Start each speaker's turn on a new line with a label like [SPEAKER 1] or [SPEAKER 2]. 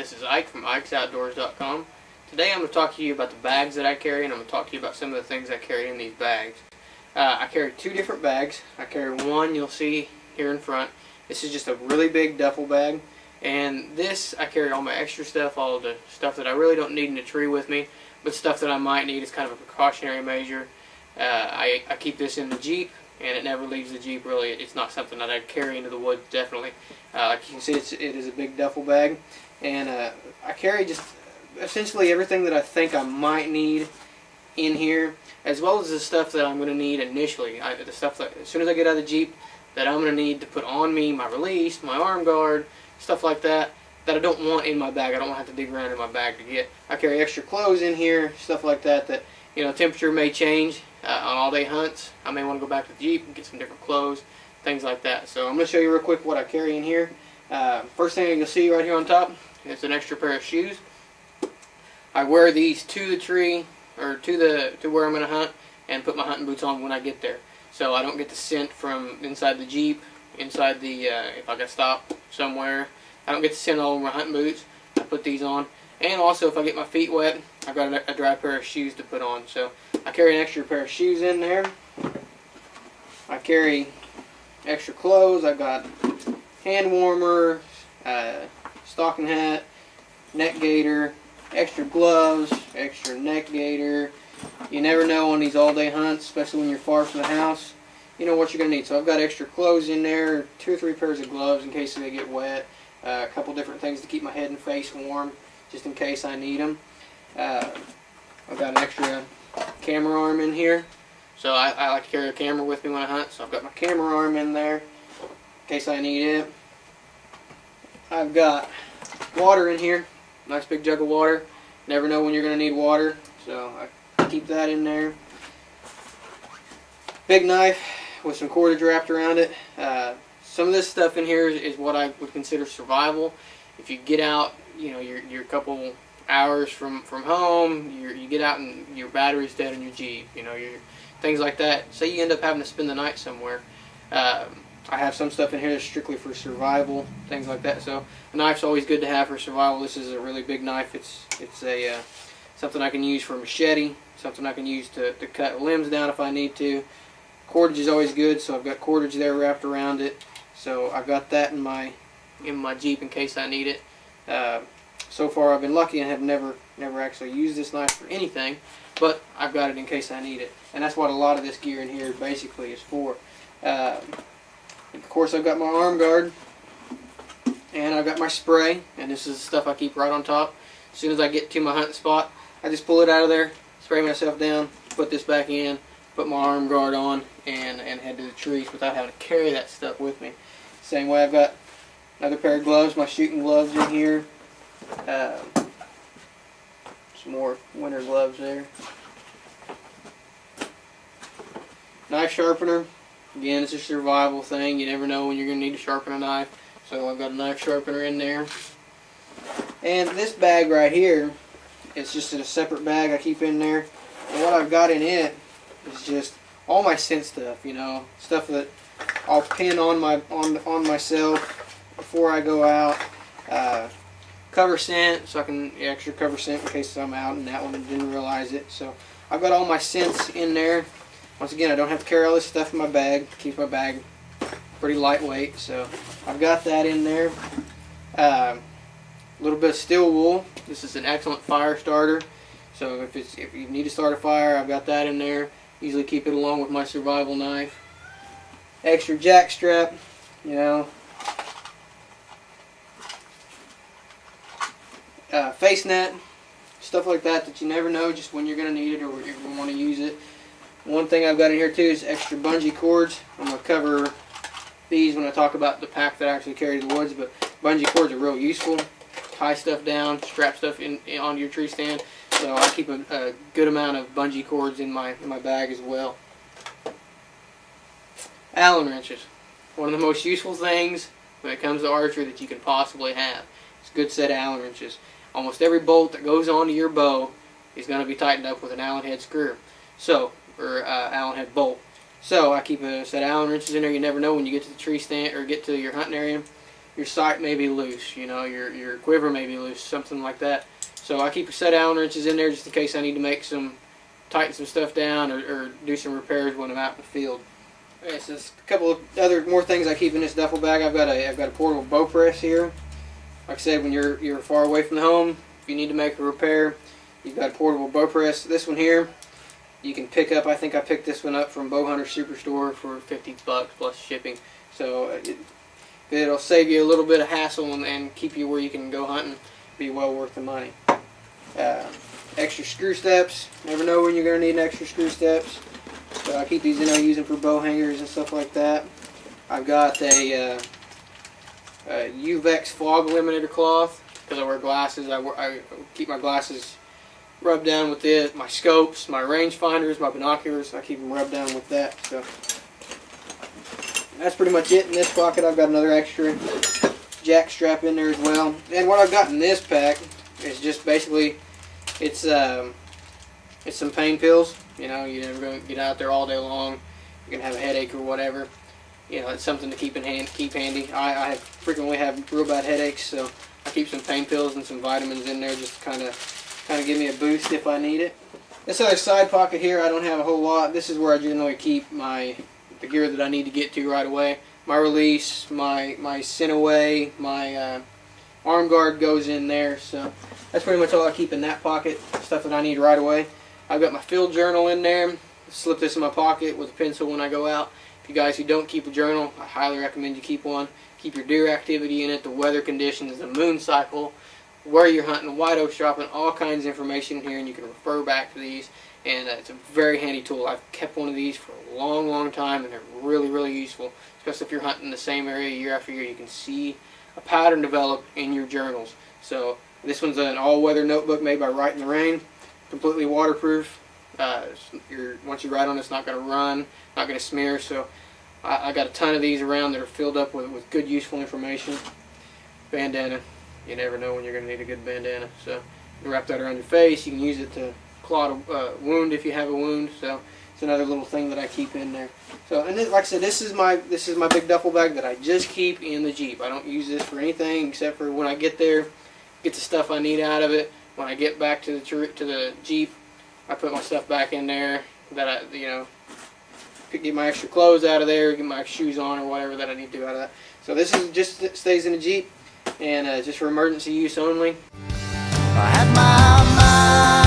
[SPEAKER 1] This is Ike from IkesOutdoors.com. Today I'm going to talk to you about the bags that I carry, and I'm going to talk to you about some of the things I carry in these bags. I carry two different bags. I carry one you'll see here in front. This is just a really big duffel bag, and this I carry all my extra stuff, all of the stuff that I really don't need in the tree with me, but stuff that I might need as kind of a precautionary measure. I keep this in the Jeep, and it never leaves the Jeep really. It's not something that I'd carry into the woods, definitely. Like you can see, it is a big duffel bag, and I carry just essentially everything that I think I might need in here, as well as the stuff that I'm going to need initially. The stuff that as soon as I get out of the Jeep that I'm going to need to put on me, my release, my arm guard, stuff like that, that I don't want in my bag. I don't want to have to dig around in my bag to get. I carry extra clothes in here, stuff like that, that, you know, temperature may change on all-day hunts. I may want to go back to the Jeep and get some different clothes, things like that. So I'm going to show you real quick what I carry in here. First thing you'll see right here on top is an extra pair of shoes. I wear these to the tree, or to where I'm going to hunt, and put my hunting boots on when I get there. So I don't get the scent from inside the Jeep, inside the, if I got stopped somewhere, I don't get the scent all over my hunting boots. I put these on. And also, if I get my feet wet, I've got a dry pair of shoes to put on. So I carry an extra pair of shoes in there. I carry extra clothes. I've got hand warmer, stocking hat, neck gaiter, extra gloves, extra neck gaiter. You never know on these all-day hunts, especially when you're far from the house, you know what you're going to need. So I've got extra clothes in there, 2 or 3 pairs of gloves in case they get wet, a couple different things to keep my head and face warm, just in case I need them. I've got an extra camera arm in here, so I like to carry a camera with me when I hunt, so I've got my camera arm in there in case I need it. I've got water in here, nice big jug of water. Never know when you're going to need water, so I keep that in there. Big knife with some cordage wrapped around it. Some of this stuff in here is what I would consider survival. If you get out, you know, you're a couple hours from home, you get out and your battery's dead in your Jeep, you know, things like that. Say you end up having to spend the night somewhere. I have some stuff in here that's strictly for survival, things like that. So a knife's always good to have for survival. This is a really big knife. It's a something I can use for a machete, something I can use to cut limbs down if I need to. Cordage is always good, so I've got cordage there wrapped around it. So I've got that in my Jeep in case I need it. So far I've been lucky and have never actually used this knife for anything, but I've got it in case I need it. And that's what a lot of this gear in here basically is for. Of course, I've got my arm guard, and I've got my spray, and this is the stuff I keep right on top. As soon as I get to my hunting spot, I just pull it out of there, spray myself down, put this back in, put my arm guard on, and head to the trees without having to carry that stuff with me. Same way, I've got another pair of gloves, my shooting gloves in here. Some more winter gloves there. Knife sharpener. Again, it's a survival thing. You never know when you're going to need to sharpen a knife. So I've got a knife sharpener in there. And this bag right here, it's just in a separate bag I keep in there. And what I've got in it is just all my scent stuff, you know, stuff that I'll pin on myself before I go out. Cover scent, so I can extra cover scent in case I'm out and that one didn't realize it. So I've got all my scents in there. Once again, I don't have to carry all this stuff in my bag. Keeps my bag pretty lightweight, so I've got that in there. A little bit of steel wool. This is an excellent fire starter. So if you need to start a fire, I've got that in there. Usually keep it along with my survival knife. Extra jack strap, you know. Face net, stuff like that you never know just when you're going to need it or you're going to want to use it. One thing I've got in here too is extra bungee cords. I'm going to cover these when I talk about the pack that I actually carry to the woods, but bungee cords are real useful. Tie stuff down, strap stuff onto your tree stand. So I keep a good amount of bungee cords in my bag as well. Allen wrenches. One of the most useful things when it comes to archery that you can possibly have. It's a good set of Allen wrenches. Almost every bolt that goes onto your bow is going to be tightened up with an Allen head screw. So, or Allen head bolt. So I keep a set of Allen wrenches in there. You never know when you get to the tree stand or get to your hunting area. your sight may be loose, you know, your quiver may be loose, something like that. So I keep a set of Allen wrenches in there just in case I need to tighten some stuff down or do some repairs when I'm out in the field. Okay, so there's a couple of more things I keep in this duffel bag. I've got a portable bow press here. Like I said, when you're far away from the home, if you need to make a repair, you've got a portable bow press. This one here, you can pick up. I think I picked this one up from Bow Hunter Superstore for $50 plus shipping. So it'll save you a little bit of hassle and keep you where you can go hunting. Be well worth the money. Extra screw steps. Never know when you're going to need extra screw steps. So I keep these in there, use them for bow hangers and stuff like that. I've got a Uvex fog eliminator cloth because I wear glasses. I keep my glasses rubbed down with this. My scopes, my range finders, my binoculars, I keep them rubbed down with that. So that's pretty much it in this pocket. I've got another extra jack strap in there as well. And what I've got in this pack is just basically it's some pain pills. You know, you're never going to get out there all day long. You're going to have a headache or whatever. You know, it's something to keep handy. I frequently have real bad headaches, so I keep some pain pills and some vitamins in there just to kind of give me a boost if I need it. This other side pocket here, I don't have a whole lot. This is where I generally keep the gear that I need to get to right away. My release, my Cineway, my arm guard goes in there. So that's pretty much all I keep in that pocket, stuff that I need right away. I've got my field journal in there. Slip this in my pocket with a pencil when I go out. If you guys who don't keep a journal, I highly recommend you keep one. Keep your deer activity in it, the weather conditions, the moon cycle, where you're hunting, white oak shopping, all kinds of information here, and you can refer back to these. And it's a very handy tool. I've kept one of these for a long, long time, and they're really, really useful. Especially if you're hunting the same area year after year, you can see a pattern develop in your journals. So this one's an all-weather notebook made by Write in the Rain, completely waterproof. Once you write on it, it's not going to run, not going to smear. So I got a ton of these around that are filled up with good, useful information. Bandana. You never know when you're going to need a good bandana. So you can wrap that around your face. You can use it to clot a wound if you have a wound. So it's another little thing that I keep in there. So, and then, like I said, this is my big duffel bag that I just keep in the Jeep. I don't use this for anything except for when I get there, get the stuff I need out of it. When I get back to the Jeep, I put my stuff back in there that get my extra clothes out of there, get my shoes on or whatever that I need to do out of that. So this is just stays in the Jeep and just for emergency use only.
[SPEAKER 2] I had my mind